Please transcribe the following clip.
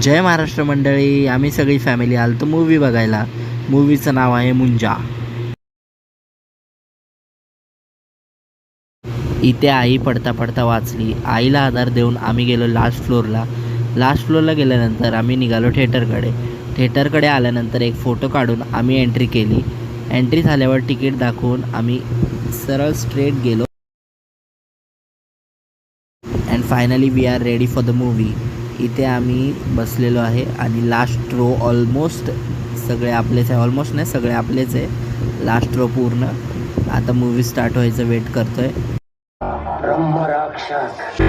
जय महाराष्ट्र मंडळी, आम्ही सगळी फॅमिली आलतो मूवी बघायला. मूवीचं नाव आहे मुंजा. इथे आई पडता पडता वाचली. आईला आधार देऊन आम्ही गेलो लास्ट फ्लोअरला गेल्यानंतर आम्ही निघालो थिएटरकडे आल्यानंतर एक फोटो काढून आम्ही एंट्री केली. एंट्री झाल्यावर तिकीट दाखवून आम्ही सरळ स्ट्रेट गेलो. And finally we are ready for the movie. इथे आम्ही बसलेलो आहे आणि लास्ट रो ऑलमोस्ट सगळे आपलेच आहे. ऑलमोस्ट नाही, सगळे आपलेच आहे. लास्ट रो पूर्ण. आता मूवी स्टार्ट व्हायचं वेट करतोय. ब्रह्मराक्षस